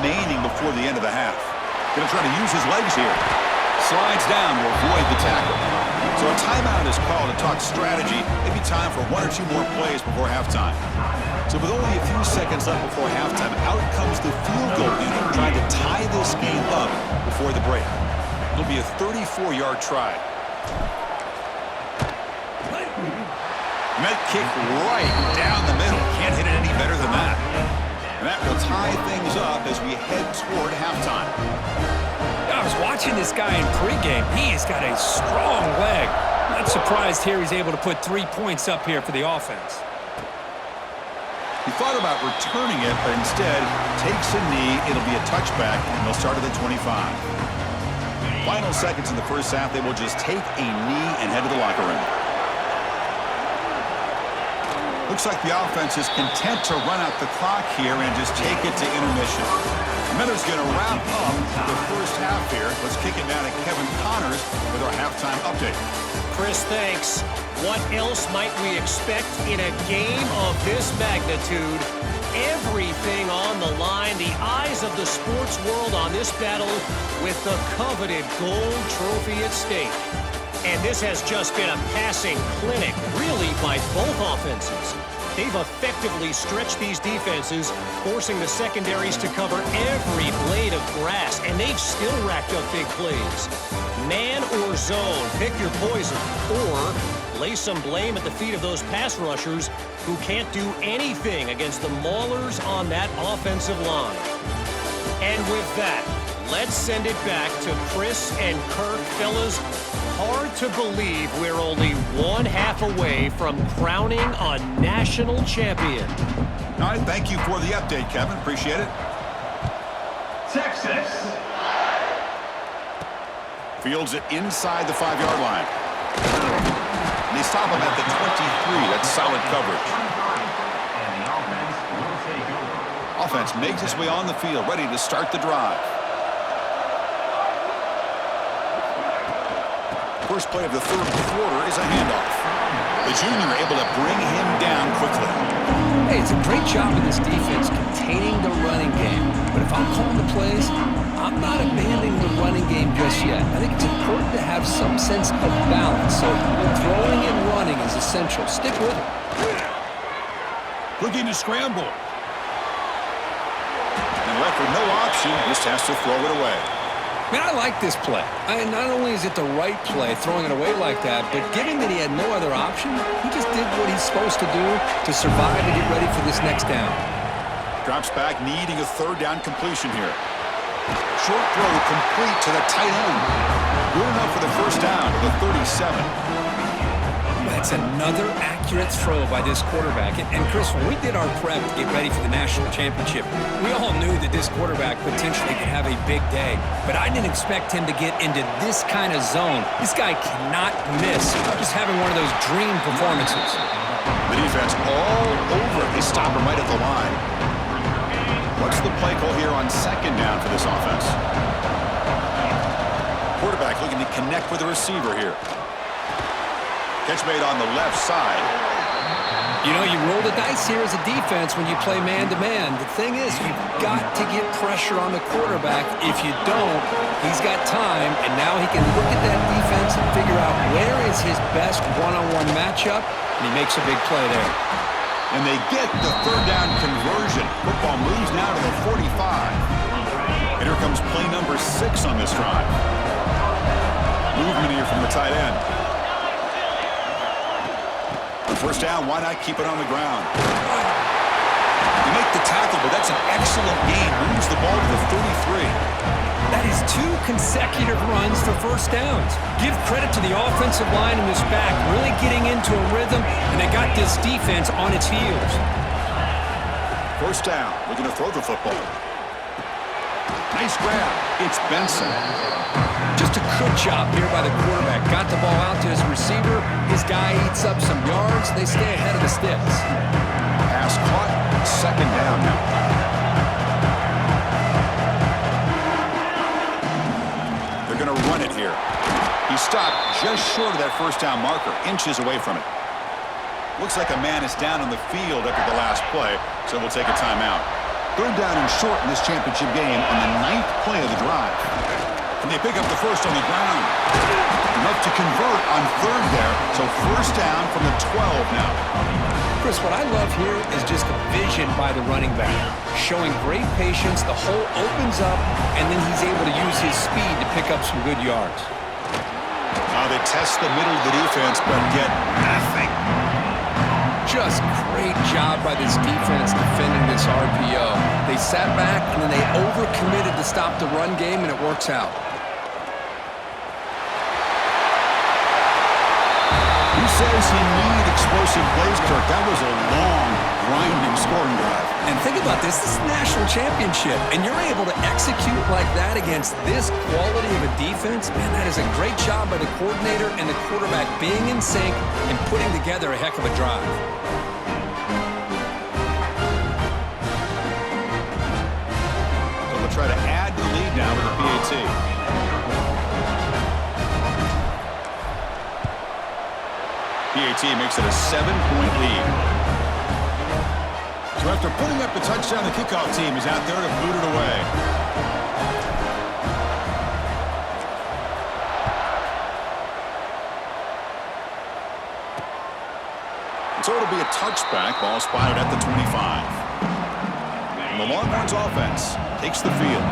remaining before the end of the half. Going to try to use his legs here. Slides down to avoid the tackle. So a timeout is called to talk strategy. Maybe time for 1 or 2 more plays before halftime. So with only a few seconds left before halftime, out comes the field goal unit trying to tie this game up before the break. It'll be a 34-yard try. And that kick right down the middle. Can't hit it any better than that. And that will tie things up as we head toward halftime. I was watching this guy in pregame. He's got a strong leg. Not surprised here he's able to put 3 points up here for the offense. He thought about returning it, but instead takes a knee. It'll be a touchback, and they'll start at the 25. Final seconds in the first half, they will just take a knee and head to the locker room. Looks like the offense is content to run out the clock here and just take it to intermission. Miller's going to wrap up the first half here. Let's kick it down to Kevin Connors with our halftime update. Chris, thanks. What else might we expect in a game of this magnitude? Everything on the line, the eyes of the sports world on this battle with the coveted gold trophy at stake. And this has just been a passing clinic, really, by both offenses. They've effectively stretched these defenses, forcing the secondaries to cover every blade of grass, and they've still racked up big plays. Man or zone, pick your poison, or lay some blame at the feet of those pass rushers who can't do anything against the maulers on that offensive line. And with that, let's send it back to Chris and Kirk. Fellas, hard to believe we're only 1 half away from crowning a national champion. All right, thank you for the update, Kevin. Appreciate it. Texas. Fields it inside the 5-yard line. And they stop him at the 23. That's solid coverage. Offense makes its way on the field, ready to start the drive. First play of the third quarter is a handoff. The junior able to bring him down quickly. Hey, it's a great job in this defense containing the running game. But if I'm calling the plays, I'm not abandoning the running game just yet. I think it's important to have some sense of balance. So throwing and running is essential. Stick with it. Looking to scramble. And left with no option, just has to throw it away. Man, I like this play. Not only is it the right play, throwing it away like that, but given that he had no other option, he just did what he's supposed to do to survive and get ready for this next down. Drops back, needing a third down completion here. Short throw complete to the tight end. Good enough for the first down to the 37. That's another accurate throw by this quarterback. And Chris, when we did our prep to get ready for the national championship, we all knew that this quarterback potentially could have a big day. But I didn't expect him to get into this kind of zone. This guy cannot miss. Just having one of those dream performances. The defense all over it. They stop him right at the line. What's the play call here on second down for this offense? Quarterback looking to connect with the receiver here. Catch made on the left side. You know, you roll the dice here as a defense when you play man-to-man. The thing is, you've got to get pressure on the quarterback. If you don't, he's got time, and now he can look at that defense and figure out where is his best one-on-one matchup, and he makes a big play there. And they get the third down conversion. Football moves now to the 45. And here comes play number 6 on this drive. Movement here from the tight end. First down, why not keep it on the ground? You make the tackle, but that's an excellent gain. Moves the ball to the 33. That is 2 consecutive runs for first downs. Give credit to the offensive line in this back, really getting into a rhythm, and they got this defense on its heels. First down, looking to throw the football. Nice grab. It's Benson. Just a good job here by the quarterback. Got the ball out to his receiver. His guy eats up some yards. They stay ahead of the sticks. Pass caught. Second down now. They're going to run it here. He stopped just short of that first down marker, inches away from it. Looks like a man is down on the field after the last play, so we'll take a timeout. Third down and short in this championship game on the 9th play of the drive. And they pick up the first on the ground. Enough to convert on third there, so first down from the 12 now. Chris, what I love here is just the vision by the running back. Showing great patience, the hole opens up, and then he's able to use his speed to pick up some good yards. Now they test the middle of the defense, but get nothing. Just great job by this defense defending this RPO. They sat back, and then they overcommitted to stop the run game, and it works out. Who says he needed explosive plays, Kirk? That was a long, grinding scoring drive. And think about this. This is a national championship, and you're able to execute like that against this quality of a defense. Man, that is a great job by the coordinator and the quarterback being in sync and putting together a heck of a drive. So they'll try to add the lead now with the PAT. PAT makes it a 7-point lead. So after putting up the touchdown, the kickoff team is out there to boot it away. So it'll be a touchback. Ball spotted at the 25. And the Longhorns offense takes the field.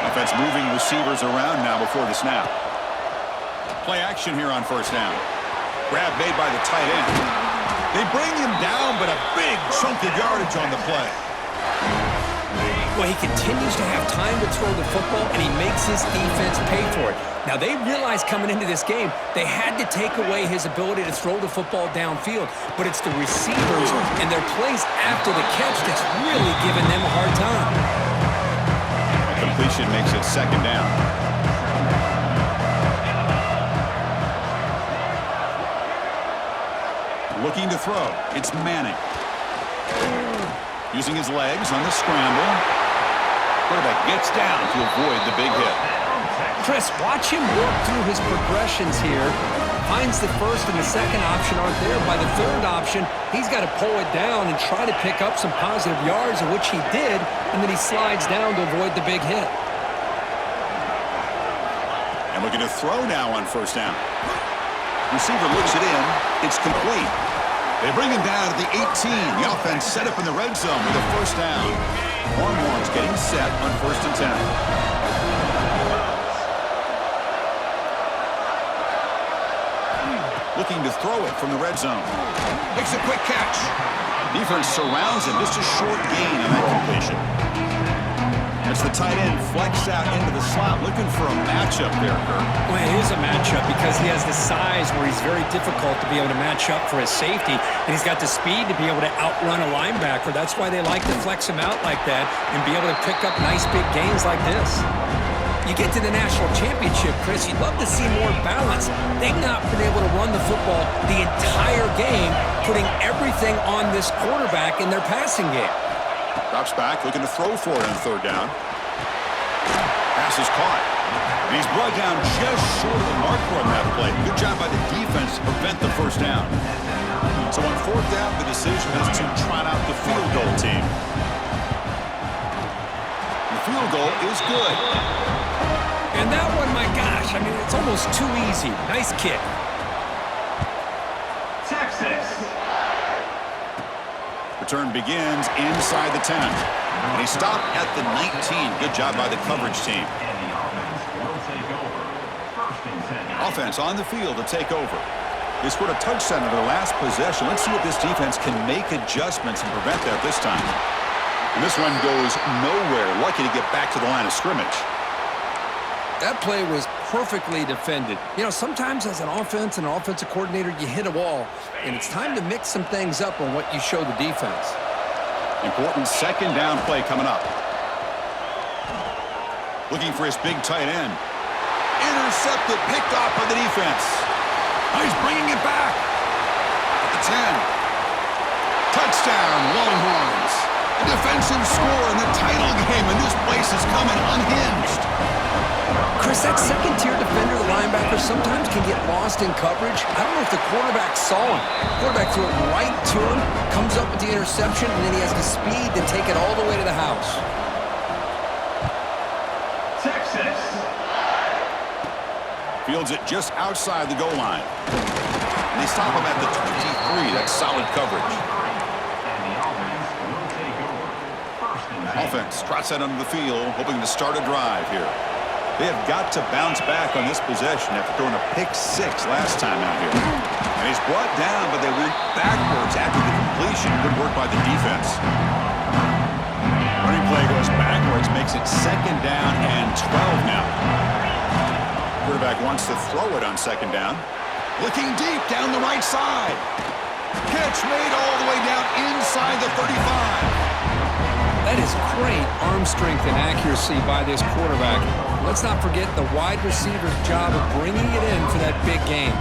Offense moving receivers around now before the snap. Play action here on first down. Grab made by the tight end. They bring him down, but a big chunk of yardage on the play. Well, he continues to have time to throw the football, and he makes his defense pay for it. Now, they realized coming into this game, they had to take away his ability to throw the football downfield, but it's the receivers and their plays after the catch that's really giving them a hard time. A completion makes it second down. Looking to throw. It's Manning. Using his legs on the scramble. Quarterback gets down to avoid the big hit. Chris, watch him work through his progressions here. Finds the first and the second option aren't there. By the third option, he's got to pull it down and try to pick up some positive yards, of which he did, and then he slides down to avoid the big hit. And looking to throw now on first down. Receiver looks it in. It's complete. They bring him down to the 18. The offense set up in the red zone with a first down. Longhorns getting set on first and 10. Looking to throw it from the red zone. Makes a quick catch. Defense surrounds him. Just a short gain on that completion. As the tight end flex out into the slot, looking for a matchup there, Kirk. Well, it is a matchup because he has the size where he's very difficult to be able to match up for his safety, and he's got the speed to be able to outrun a linebacker. That's why they like to flex him out like that and be able to pick up nice big gains like this. You get to the national championship, Chris, you'd love to see more balance. They've not been able to run the football the entire game, putting everything on this quarterback in their passing game. Drops back, looking to throw for it on third down. Pass is caught. And he's brought down just short of the marker on that play. Good job by the defense to prevent the first down. So on fourth down, the decision is to trot out the field goal team. The field goal is good. And that one, my gosh, I mean, it's almost too easy. Nice kick. Texas. Return begins inside the 10. And he stopped at the 19. Good job by the coverage team. And the offense will take over. First and 10. Offense on the field to take over. They scored a touchdown in their last possession. Let's see if this defense can make adjustments and prevent that this time. And this one goes nowhere. Lucky to get back to the line of scrimmage. That play was perfectly defended. You know, sometimes as an offense and an offensive coordinator, you hit a wall, and it's time to mix some things up on what you show the defense. Important second down play coming up. Looking for his big tight end. Intercepted, picked off by the defense. Oh, he's bringing it back. At the 10. Touchdown, Longhorns. A defensive score in the title game, and this place is coming unhinged. Chris, that second-tier defender, the linebacker, sometimes can get lost in coverage. I don't know if the quarterback saw him. The quarterback threw it right to him, comes up with the interception, and then he has the speed to take it all the way to the house. Texas. Fields it just outside the goal line. And they stop him at the 23. That's solid coverage. And the offense will take over. First and 10. Offense trots that under the field, hoping to start a drive here. They have got to bounce back on this possession after throwing a pick-6 last time out here. And he's brought down, but they went backwards after the completion. Good work by the defense. Running play goes backwards, makes it 2nd down and 12 now. Quarterback wants to throw it on 2nd down. Looking deep down the right side. Catch made all the way down inside the 35. That is great arm strength and accuracy by this quarterback. Let's not forget the wide receiver's job of bringing it in for that big game.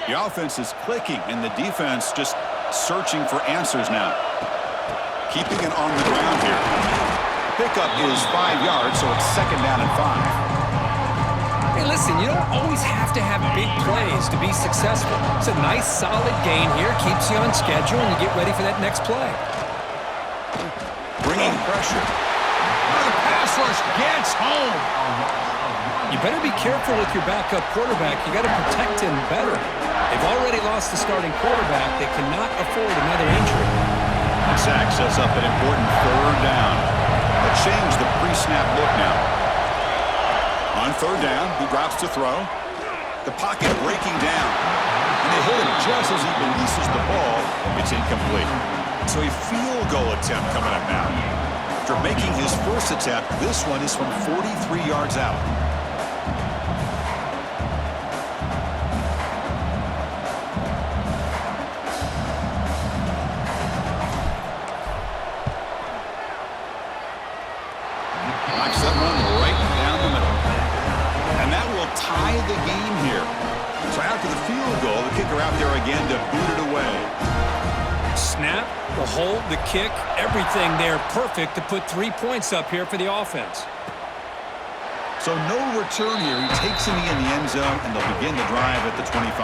The offense is clicking, and the defense just searching for answers now. Keeping it on the ground here. Pickup is 5 yards, so it's 2nd down and 5. Hey, listen, you don't always have to have big plays to be successful. It's a nice, solid gain here. Keeps you on schedule, and you get ready for that next play. Bringing pressure. Oh, the pass rush gets home. You better be careful with your backup quarterback. You got to protect him better. They've already lost the starting quarterback. They cannot afford another injury. Sack sets up an important 3rd down. They'll change the pre-snap look now. On 3rd down, he drops to throw. The pocket breaking down. And they hit him just as he releases the ball. It's incomplete. So a field goal attempt coming up now. After making his first attempt, this one is from 43 yards out. Knocks that one right down the middle. And that will tie the game here. So after the field goal, the kicker out there again to boot it away. Snap, the hold, the kick, everything there perfect to put 3 points up here for the offense. So no return here. He takes it in the end zone, and they'll begin the drive at the 25.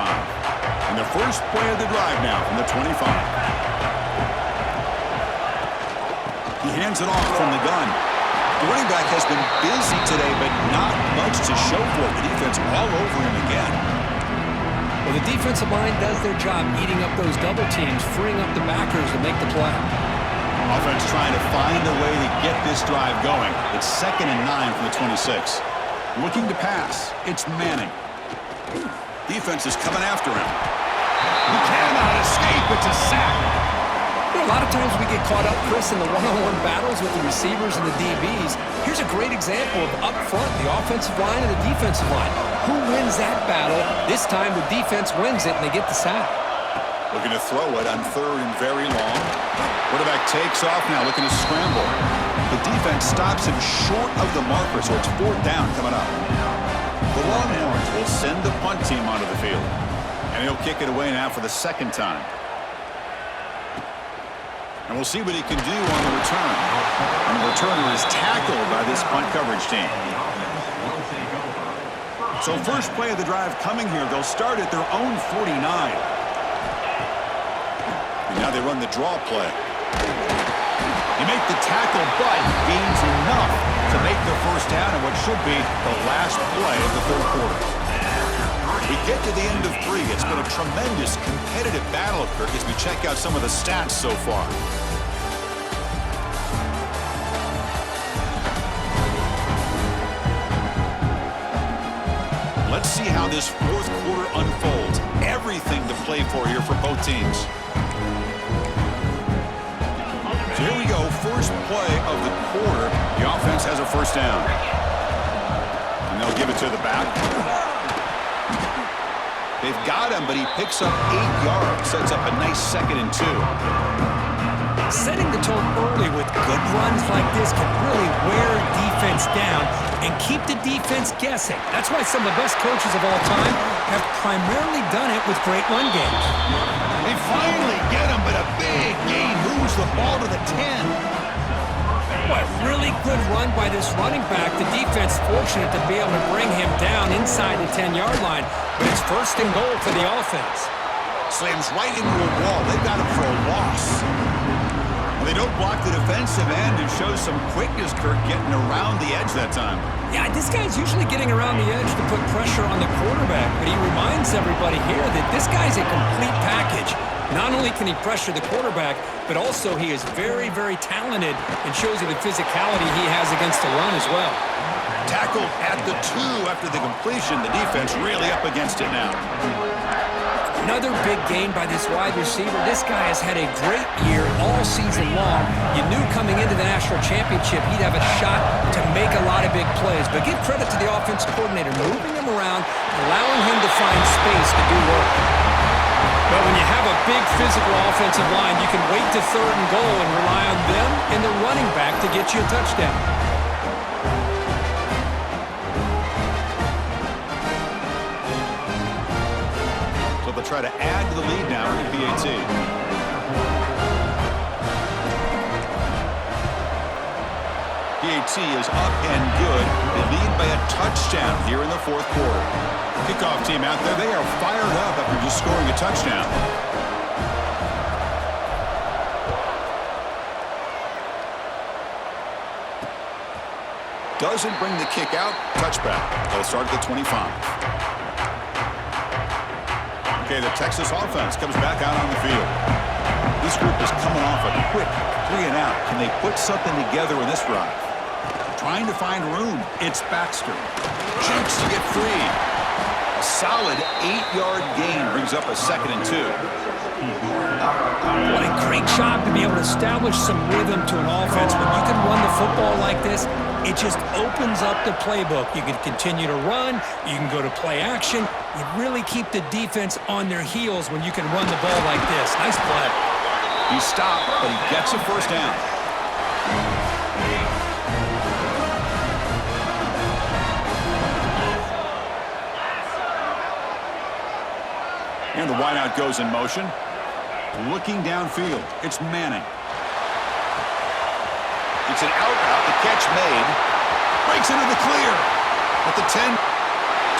And the first play of the drive now from the 25. He hands it off from the gun. The running back has been busy today, but not much to show for it. The defense all over him again. Well, the defensive line does their job eating up those double teams, freeing up the backers to make the play. Offense trying to find a way to get this drive going. It's 2nd and 9 from the 26. Looking to pass. It's Manning. Defense is coming after him. He cannot escape. It's a sack. You know, a lot of times we get caught up, Chris, in the one-on-one battles with the receivers and the DBs. Here's a great example of up front, the offensive line and the defensive line. Who wins that battle? This time the defense wins it, and they get the sack. Looking to throw it on 3rd and very long. Quarterback takes off now, looking to scramble. The defense stops him short of the marker, so it's 4th down coming up. The Longhorns will send the punt team onto the field. And he'll kick it away now for the 2nd time. And we'll see what he can do on the return. And the returner is tackled by this punt coverage team. So first play of the drive coming here. They'll start at their own 49. And now they run the draw play. They make the tackle, but gains enough to make the 1st down in what should be the last play of the 3rd quarter. We get to the end of 3. It's been a tremendous competitive battle, Kirk, as we check out some of the stats so far. Let's see how this 4th quarter unfolds. Everything to play for here for both teams. So here we go. First play of the quarter. The offense has a 1st down. And they'll give it to the back. They've got him, but he picks up 8 yards. Sets up a nice 2nd and 2. Setting the tone early with good runs like this can really wear defense down and keep the defense guessing. That's why some of the best coaches of all time have primarily done it with great run games. They finally get him, but a big gain moves the ball to the 10. What really good run by this running back. The defense fortunate to be able to bring him down inside the 10-yard line, but it's first and goal for the offense. Slams right into a wall. They've got him for a loss. Well, they don't block the defensive end and shows some quickness, Kirk, getting around the edge that time. Yeah, this guy's usually getting around the edge to put pressure on the quarterback, but he reminds everybody here that this guy's a complete package. Not only can he pressure the quarterback, but also he is very, very talented and shows you the physicality he has against the run as well. Tackled at the 2 after the completion. The defense really up against it now. Another big gain by this wide receiver. This guy has had a great year all season long. You knew coming into the national championship he'd have a shot to make a lot of big plays. But give credit to the offensive coordinator, moving him around, allowing him to find space to do work. But when you have a big physical offensive line, you can wait to third and goal and rely on them and the running back to get you a touchdown. They'll try to add to the lead now in PAT. PAT is up and good. They lead by a touchdown here in the fourth quarter. Kickoff team out there, they are fired up after just scoring a touchdown. Doesn't bring the kick out. Touchback. They'll start at the 25. Okay, the Texas offense comes back out on the field. This group is coming off a quick 3 and out. Can they put something together in this drive? Trying to find room. It's Baxter. Jukes to get free. A solid 8-yard gain brings up a 2nd and 2. What a great job to be able to establish some rhythm to an offense. When you can run the football like this, it just opens up the playbook. You can continue to run. You can go to play action. You really keep the defense on their heels when you can run the ball like this. Nice play. He stopped, but he gets a first down. And the wideout goes in motion. Looking downfield, it's Manning. It's an out route. The catch made. Breaks into the clear. At the 10.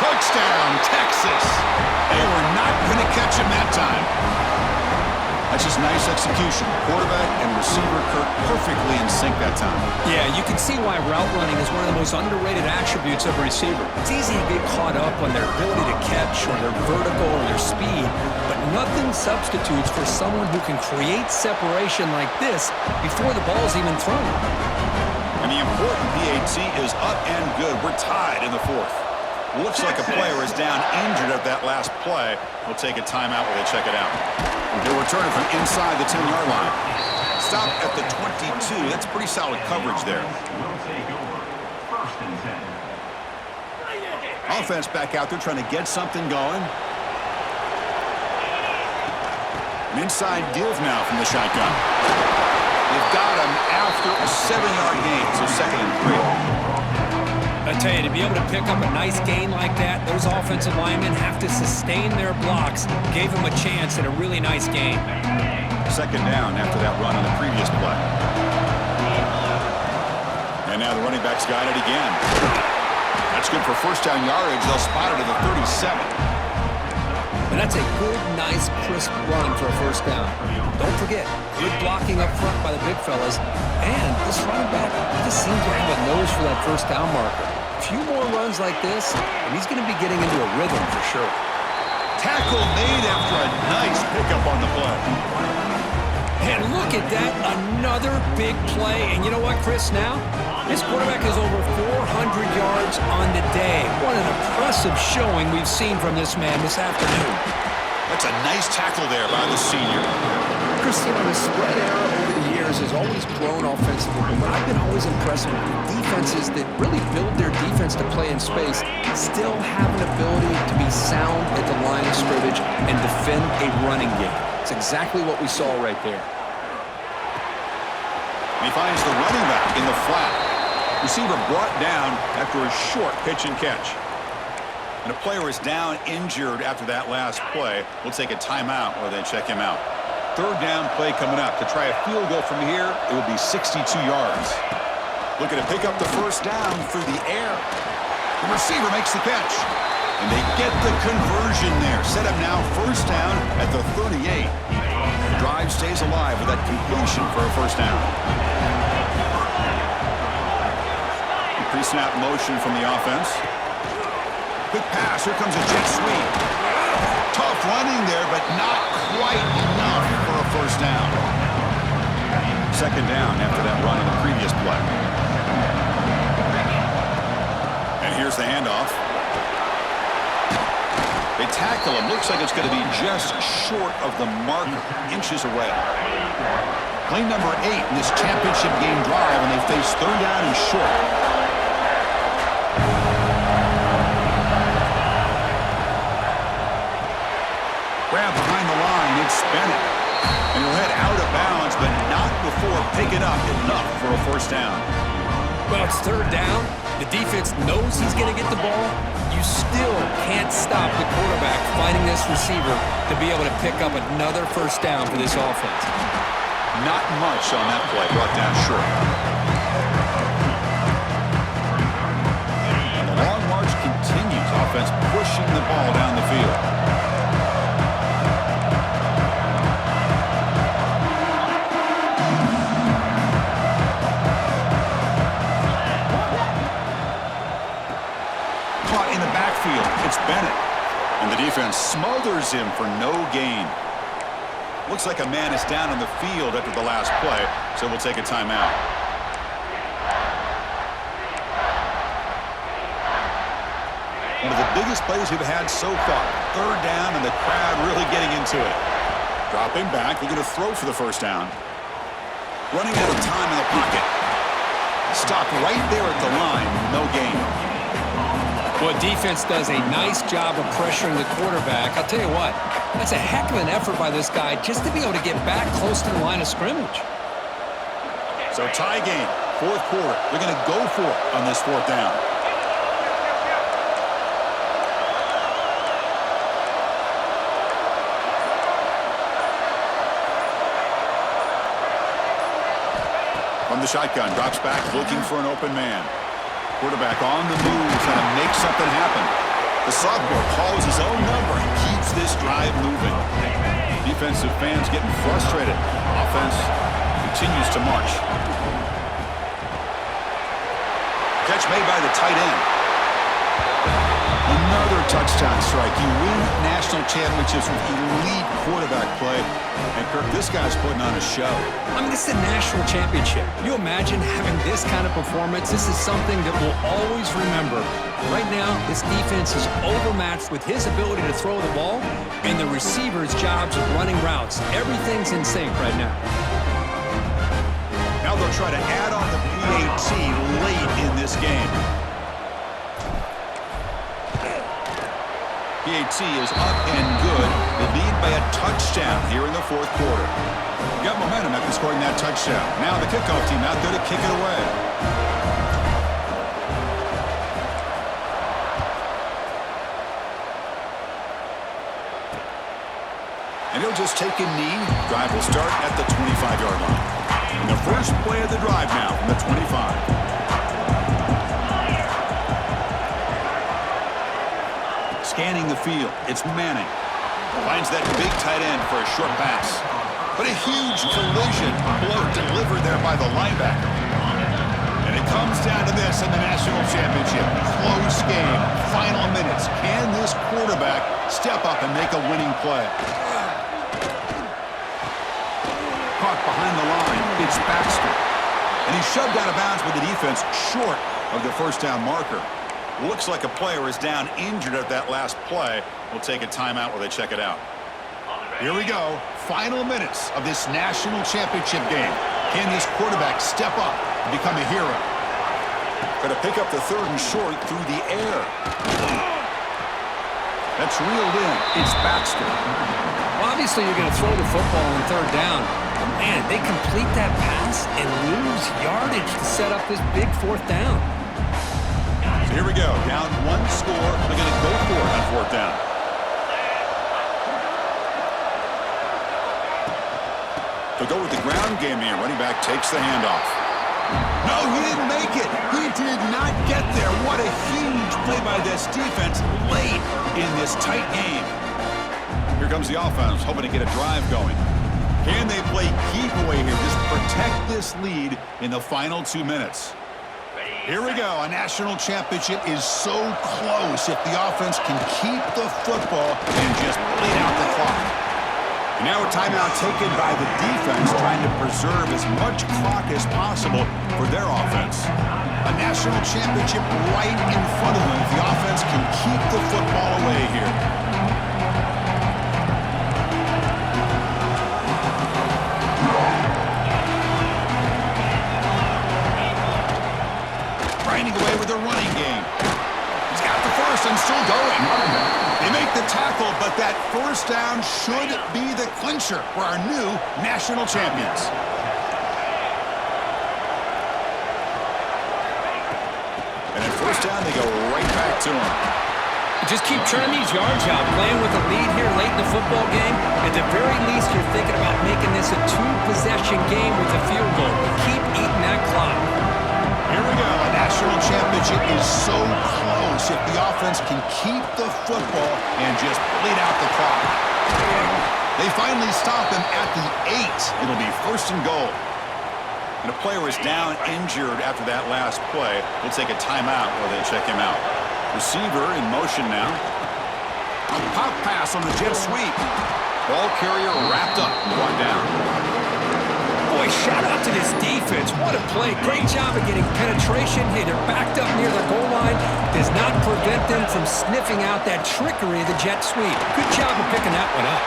Touchdown, Texas. They were not going to catch him that time. That's just nice execution. Quarterback and receiver Kirk perfectly in sync that time. Yeah, you can see why route running is one of the most underrated attributes of a receiver. It's easy to get caught up on their ability to catch or their vertical or their speed, but nothing substitutes for someone who can create separation like this before the ball's even thrown. And the important PAT is up and good. We're tied in the fourth. Looks like a player is down injured at that last play. We'll take a timeout while they check it out. They're returning from inside the 10-yard line. Stop at the 22. That's pretty solid coverage there. Offense back out there trying to get something going. An inside give now from the shotgun. They've got him after a 7-yard gain, so 2nd and 3. I tell you, to be able to pick up a nice gain like that, those offensive linemen have to sustain their blocks. Gave him a chance at a really nice game. 2nd down after that run on the previous play. And now the running back's got it again. That's good for first down yardage. They'll spot it at the 37. And that's a good, nice, crisp run for a first down. Don't forget, good blocking up front by the big fellas. And this running back just seems to have a nose for that first down marker. A few more runs like this, and he's going to be getting into a rhythm for sure. Tackle made after a nice pickup on the play. And look at that, another big play. And you know what, Chris, now? This quarterback has over 400 yards on the day. What an impressive showing we've seen from this man this afternoon. That's a nice tackle there by the senior. Chris, you know, the spread era over the years has always grown offensively, but I've been always impressed with defenses that really build their defense to play in space, still have an ability to be sound at the line of scrimmage and defend a running game. It's exactly what we saw right there. And he finds the running back in the flat. Receiver brought down after a short pitch and catch. And a player is down injured after that last play. We'll take a timeout or then check him out. Third down play coming up. To try a field goal from here, it will be 62 yards. Looking to pick up the first down through the air. The receiver makes the catch. And they get the conversion there. Set up now first down at the 38. The drive stays alive with that completion for a first down. Pre-snap motion from the offense. Quick pass. Here comes a jet sweep. Tough running there, but not quite enough for a first down. Second down after that run on the previous play. And here's the handoff. They tackle him. Looks like it's going to be just short of the mark, inches away. Play number 8 in this championship game drive, and they face third down and short. Grab behind the line. It's Bennett. And he'll head out of bounds, but not before picking up enough for a first down. Well, it's third down. The defense knows he's going to get the ball. You still can't stop the quarterback finding this receiver to be able to pick up another first down for this offense. Not much on that play. Brought down short. And the long march continues. Offense pushing the ball down the field. In the backfield, it's Bennett. And the defense smothers him for no gain. Looks like a man is down on the field after the last play, so we'll take a timeout. One of the biggest plays we've had so far. Third down and the crowd really getting into it. Dropping back, we're going to throw for the first down. Running out of time in the pocket. Stop right there at the line, no gain. Well, defense does a nice job of pressuring the quarterback. I'll tell you what, that's a heck of an effort by this guy just to be able to get back close to the line of scrimmage. So tie game, fourth quarter. They're going to go for it on this fourth down. From the shotgun, drops back, looking for an open man. Quarterback on the move, trying to make something happen. The sophomore calls his own number and keeps this drive moving. Defensive fans getting frustrated. Offense continues to march. Catch made by the tight end. Another touchdown strike. You win national championships with elite quarterback play. And Kirk, this guy's putting on a show. I mean, this is a national championship. You imagine having this kind of performance? This is something that we'll always remember. Right now, this defense is overmatched with his ability to throw the ball and the receiver's jobs of running routes. Everything's in sync right now. Now they'll try to add on the PAT late in this game. PAT is up and good. They lead by a touchdown here in the fourth quarter. Got momentum after scoring that touchdown. Now the kickoff team out there to kick it away. And he'll just take a knee. Drive will start at the 25-yard line. And the first play of the drive now from the 25. Scanning the field, it's Manning. Finds that big tight end for a short pass. But a huge collision blow delivered there by the linebacker. And it comes down to this in the national championship. Close game, final minutes. Can this quarterback step up and make a winning play? Caught behind the line, it's Baxter. And he's shoved out of bounds with the defense short of the first down marker. Looks like a player is down injured at that last play. We'll take a timeout while they check it out. Here we go. Final minutes of this national championship game. Can this quarterback step up and become a hero? Going to pick up the third and short through the air. That's reeled in. It's Baxter. Well, obviously, you're going to throw the football on third down. But, man, they complete that pass and lose yardage to set up this big fourth down. So here we go. Down one score. They're going to go for it on fourth down. They'll go with the ground game here. Running back takes the handoff. No, he didn't make it. He did not get there. What a huge play by this defense late in this tight game. Here comes the offense, hoping to get a drive going. Can they play keep away here? Just protect this lead in the final 2 minutes. Here we go. A national championship is so close if the offense can keep the football and just bleed out the clock. And now a timeout taken by the defense, trying to preserve as much clock as possible for their offense. A national championship right in front of them if the offense can keep the football away here. Grinding away with their running game. He's got the first and still going. They make the tackle, but that first down should be the clincher for our new national champions. And at first down, they go right back to him. Just keep turning these yards out, playing with a lead here late in the football game. At the very least, you're thinking about making this a two-possession game with a field goal. But keep eating that clock. Here we go. A national championship is so close if the offense can keep the football and just bleed out the clock. They finally stop him at the 8. It'll be first and goal. And a player is down injured after that last play. We'll take a timeout while they check him out. Receiver in motion now. A pop pass on the jet sweep. Ball carrier wrapped up and brought down. Boy, shout out to this defense. What a play. Great job of getting penetration. Hey, they're backed up near the goal line. Does not prevent them from sniffing out that trickery of the jet sweep. Good job of picking that one up.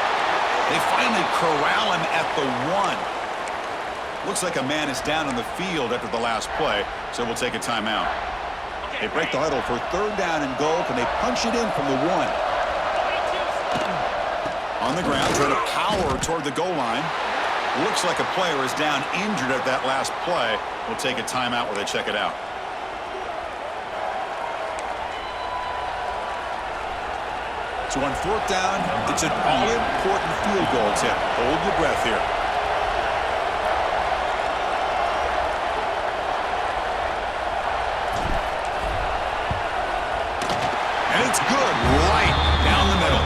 They finally corral him at the 1. Looks like a man is down on the field after the last play, so we'll take a timeout. They break the huddle for third down and goal. Can they punch it in from the 1? On the ground, trying to power toward the goal line. Looks like a player is down injured at that last play. We'll take a timeout while they check it out. So on fourth down, it's an all-important field goal tip. Hold your breath here. And it's good right down the middle.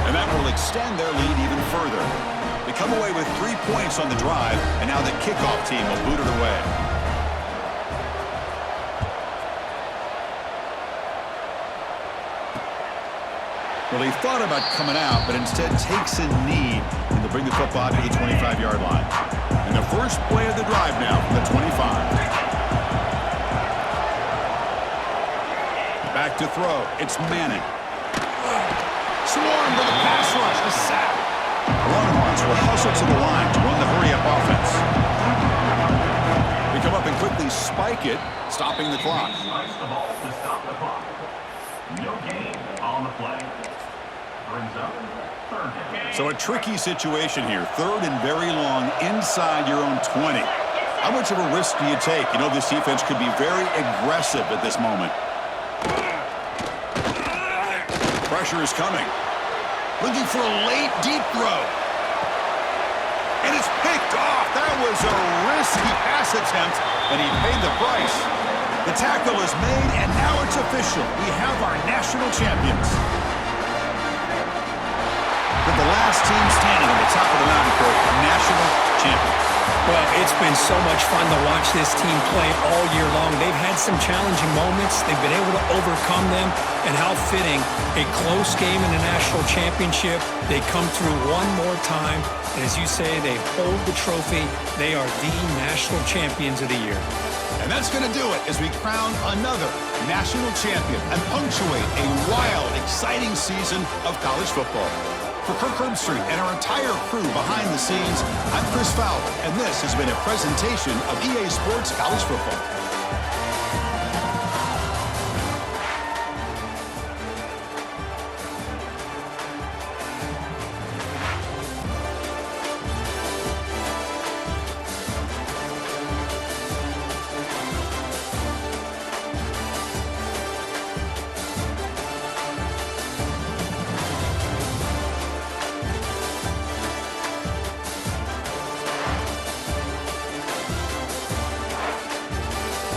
And that will extend their lead even further. They come away with 3 points on the drive, and now the kickoff team will boot it away. Well, he thought about coming out, but instead takes a knee, and they'll bring the football to the 25-yard line. And the first play of the drive now from the 25. Back to throw. It's Manning. Swarm with a pass rush to sack. Longhorns will hustle to the line to run the hurry-up offense. They come up and quickly spike it, stopping the clock. Slice the ball to stop the clock. No gain on the play. Brings up third down. So a tricky situation here. Third and very long inside your own 20. How much of a risk do you take? You know this defense could be very aggressive at this moment. Pressure is coming. Looking for a late deep throw. And it's picked off. That was a risky pass attempt, and he paid the price. The tackle is made, and now it's official. We have our national champions. But the last team standing on the top of the mountain for national champions. Well, it's been so much fun to watch this team play all year long. They've had some challenging moments. They've been able to overcome them. And how fitting, a close game in the national championship. They come through one more time. And as you say, they hold the trophy. They are the national champions of the year. And that's going to do it as we crown another national champion and punctuate a wild, exciting season of college football. For Kirk Herbstreit and our entire crew behind the scenes, I'm Chris Fowler, and this has been a presentation of EA Sports College Football.